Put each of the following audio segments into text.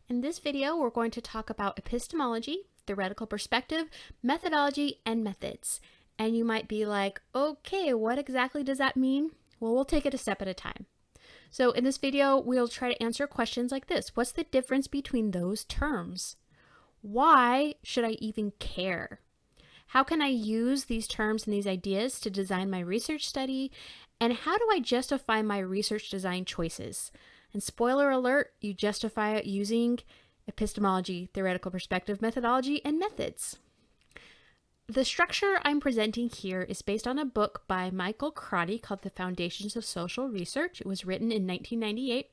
In this video, we're going to talk about epistemology, theoretical perspective, methodology, and methods. And you might be like, okay, what exactly does that mean? Well, we'll take it a step at a time. So in this video, we'll try to answer questions like this. What's the difference between those terms? Why should I even care? How can I use these terms and these ideas to design my research study? And how do I justify my research design choices? And spoiler alert, you justify it using epistemology, theoretical perspective, methodology, and methods. The structure I'm presenting here is based on a book by Michael Crotty called The Foundations of Social Research. It was written in 1998.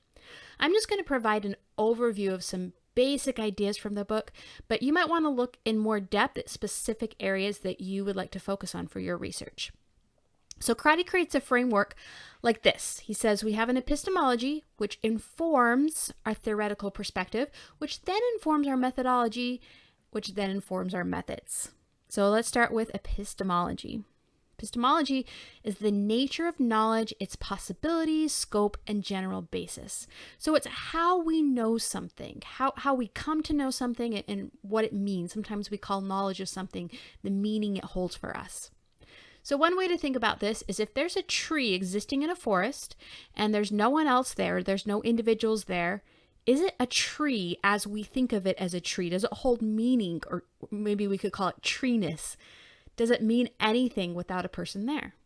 I'm just going to provide an overview of some basic ideas from the book, but you might want to look in more depth at specific areas that you would like to focus on for your research. So Crotty creates a framework like this. He says we have an epistemology, which informs our theoretical perspective, which then informs our methodology, which then informs our methods. So let's start with epistemology. Epistemology is the nature of knowledge, its possibilities, scope, and general basis. So it's how we know something, how we come to know something and what it means. Sometimes we call knowledge of something the meaning it holds for us. So one way to think about this is if there's a tree existing in a forest and there's no one else there, there's no individuals there, is it a tree as we think of it as a tree? Does it hold meaning, or maybe we could call it treeness? Does it mean anything without a person there?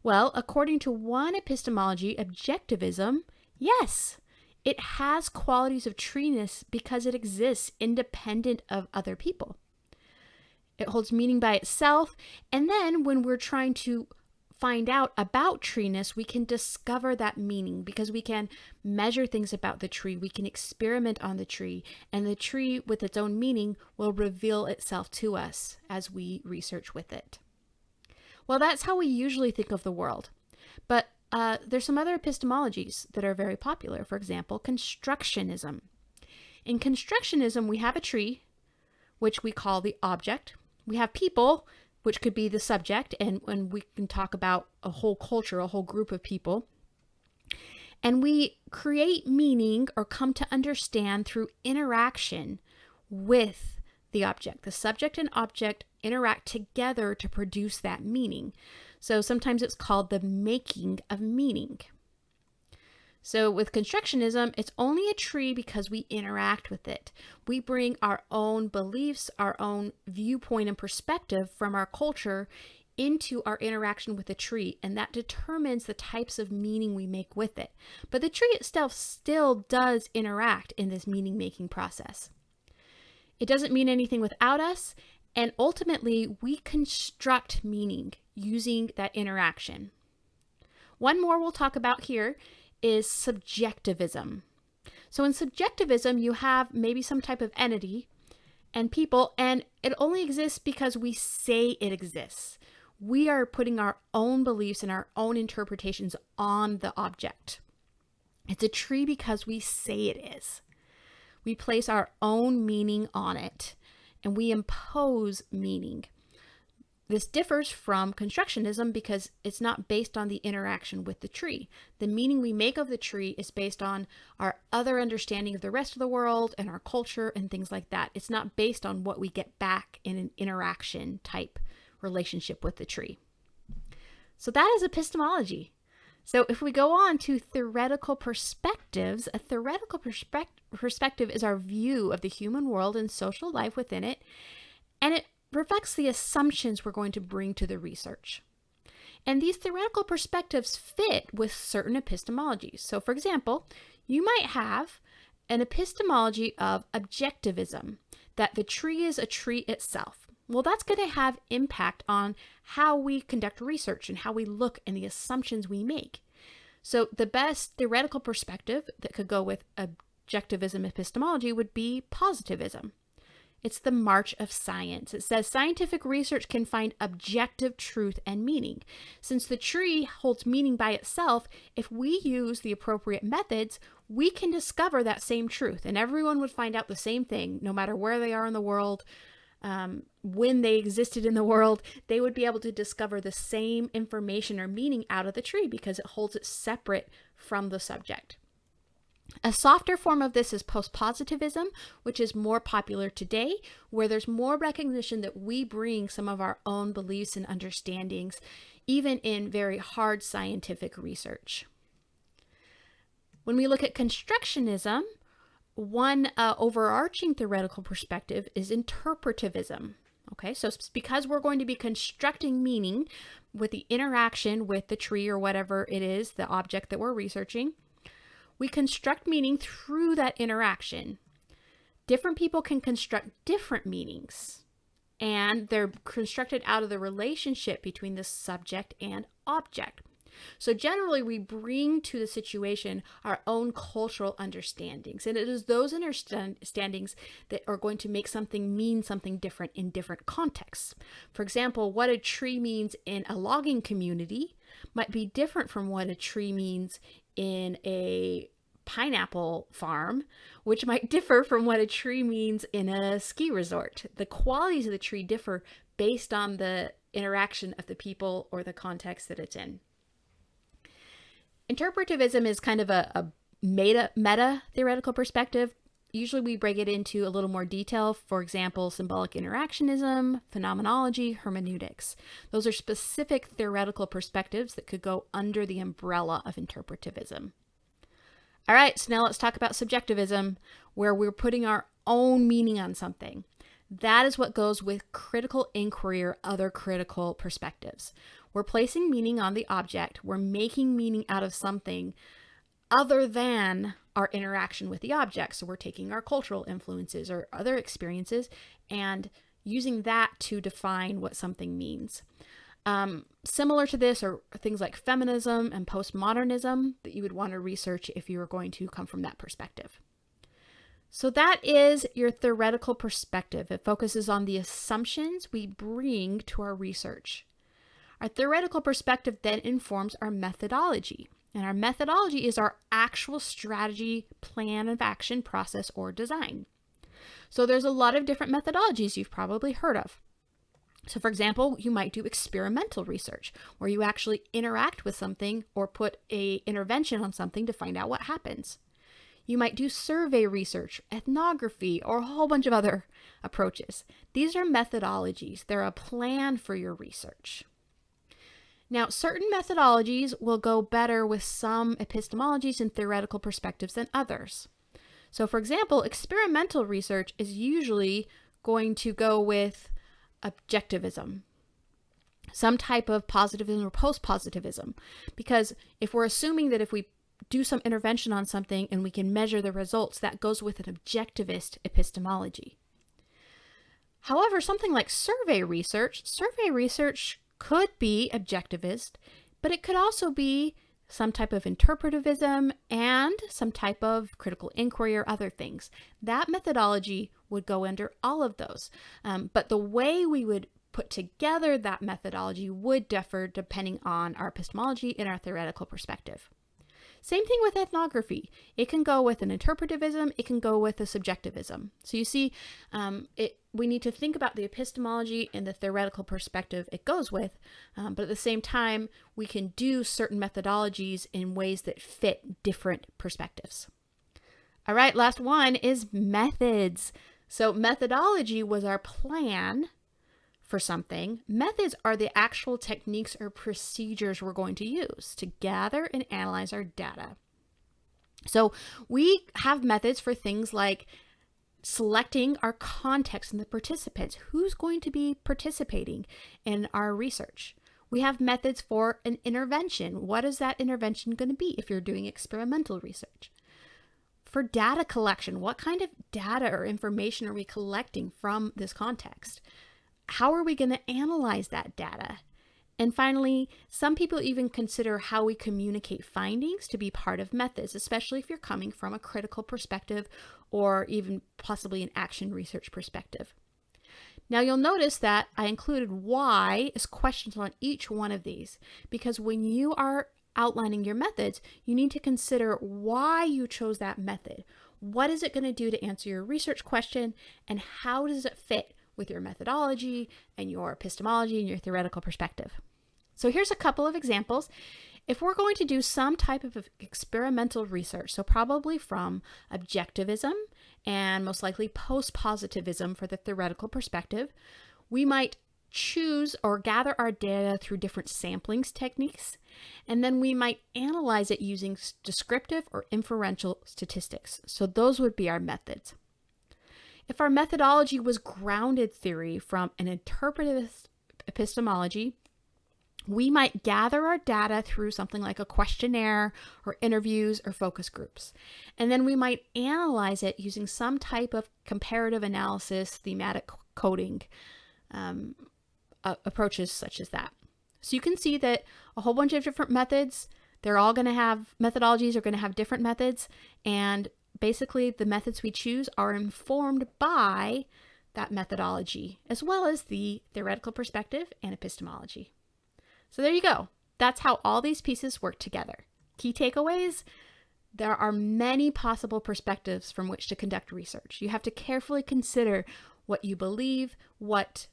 Well, according to one epistemology, objectivism, yes, it has qualities of treeness because it exists independent of other people. It holds meaning by itself, and then when we're trying to find out about treeness, we can discover that meaning because we can measure things about the tree, we can experiment on the tree, and the tree with its own meaning will reveal itself to us as we research with it. Well, that's how we usually think of the world, but there's some other epistemologies that are very popular. For example, constructionism. In constructionism, we have a tree, which we call the object. We have people, which could be the subject, and we can talk about a whole culture, a whole group of people. And we create meaning or come to understand through interaction with the object. The subject and object interact together to produce that meaning. So sometimes it's called the making of meaning. So with constructionism, it's only a tree because we interact with it. We bring our own beliefs, our own viewpoint and perspective from our culture into our interaction with the tree, and that determines the types of meaning we make with it. But the tree itself still does interact in this meaning-making process. It doesn't mean anything without us, and ultimately, we construct meaning using that interaction. One more we'll talk about here is subjectivism. So in subjectivism, you have maybe some type of entity and people, and it only exists because we say it exists. We are putting our own beliefs and our own interpretations on the object. It's a tree because we say it is. We place our own meaning on it, and we impose meaning. This differs from constructionism because it's not based on the interaction with the tree. The meaning we make of the tree is based on our other understanding of the rest of the world and our culture and things like that. It's not based on what we get back in an interaction type relationship with the tree. So that is epistemology. So if we go on to theoretical perspectives, a theoretical perspective is our view of the human world and social life within it, and it reflects the assumptions we're going to bring to the research. And these theoretical perspectives fit with certain epistemologies. So for example, you might have an epistemology of objectivism, that the tree is a tree itself. Well, that's going to have impact on how we conduct research and how we look and the assumptions we make. So the best theoretical perspective that could go with objectivism epistemology would be positivism. It's the march of science. It says scientific research can find objective truth and meaning. Since the tree holds meaning by itself, if we use the appropriate methods, we can discover that same truth, and everyone would find out the same thing, no matter where they are in the world, when they existed in the world, they would be able to discover the same information or meaning out of the tree because it holds it separate from the subject. A softer form of this is post-positivism, which is more popular today, where there's more recognition that we bring some of our own beliefs and understandings, even in very hard scientific research. When we look at constructionism, one overarching theoretical perspective is interpretivism. Okay, so because we're going to be constructing meaning with the interaction with the tree or whatever it is, the object that we're researching, we construct meaning through that interaction. Different people can construct different meanings, and they're constructed out of the relationship between the subject and object. So generally, we bring to the situation our own cultural understandings, and it is those understandings that are going to make something mean something different in different contexts. For example, what a tree means in a logging community might be different from what a tree means in a pineapple farm, which might differ from what a tree means in a ski resort. The qualities of the tree differ based on the interaction of the people or the context that it's in. Interpretivism is kind of a meta theoretical perspective. Usually we break it into a little more detail. For example, symbolic interactionism, phenomenology, hermeneutics. Those are specific theoretical perspectives that could go under the umbrella of interpretivism. All right, so now let's talk about subjectivism, where we're putting our own meaning on something. That is what goes with critical inquiry or other critical perspectives. We're placing meaning on the object. We're making meaning out of something other than our interaction with the object. So we're taking our cultural influences or other experiences and using that to define what something means. Similar to this are things like feminism and postmodernism that you would want to research if you were going to come from that perspective. So that is your theoretical perspective. It focuses on the assumptions we bring to our research. Our theoretical perspective then informs our methodology. And our methodology is our actual strategy, plan of action, process, or design. So there's a lot of different methodologies you've probably heard of. So for example, you might do experimental research, where you actually interact with something or put an intervention on something to find out what happens. You might do survey research, ethnography, or a whole bunch of other approaches. These are methodologies. They're a plan for your research. Now, certain methodologies will go better with some epistemologies and theoretical perspectives than others. So for example, experimental research is usually going to go with objectivism, some type of positivism or post-positivism, because if we're assuming that if we do some intervention on something and we can measure the results, that goes with an objectivist epistemology. However, something like survey research could be objectivist, but it could also be some type of interpretivism and some type of critical inquiry or other things. That methodology would go under all of those. But the way we would put together that methodology would differ depending on our epistemology and our theoretical perspective. Same thing with ethnography. It can go with an interpretivism, it can go with a subjectivism. So you see, we need to think about the epistemology and the theoretical perspective it goes with, but at the same time, we can do certain methodologies in ways that fit different perspectives. All right, last one is methods. So methodology was our plan for something. Methods are the actual techniques or procedures we're going to use to gather and analyze our data. So we have methods for things like selecting our context and the participants. Who's going to be participating in our research? We have methods for an intervention. What is that intervention going to be if you're doing experimental research? For data collection, what kind of data or information are we collecting from this context? How are we going to analyze that data? And finally, some people even consider how we communicate findings to be part of methods, especially if you're coming from a critical perspective or even possibly an action research perspective. Now you'll notice that I included why as questions on each one of these, because when you are outlining your methods, you need to consider why you chose that method. What is it going to do to answer your research question, and how does it fit with your methodology and your epistemology and your theoretical perspective? So here's a couple of examples. If we're going to do some type of experimental research, so probably from objectivism and most likely post-positivism for the theoretical perspective, we might choose or gather our data through different samplings techniques, and then we might analyze it using descriptive or inferential statistics. So those would be our methods. If our methodology was grounded theory from an interpretive epistemology, we might gather our data through something like a questionnaire or interviews or focus groups. And then we might analyze it using some type of comparative analysis, thematic coding, approaches such as that. So you can see that a whole bunch of different methods, they're all going to have methodologies, are going to have different methods. And basically the methods we choose are informed by that methodology, as well as the theoretical perspective and epistemology. So there you go. That's how all these pieces work together. Key takeaways: there are many possible perspectives from which to conduct research. You have to carefully consider what you believe, what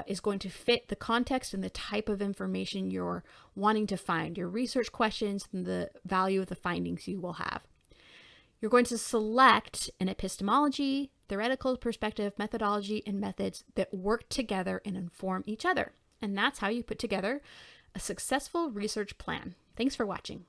is going to fit the context and the type of information you're wanting to find, your research questions, and the value of the findings you will have. You're going to select an epistemology, theoretical perspective, methodology, and methods that work together and inform each other. And that's how you put together a successful research plan. Thanks for watching.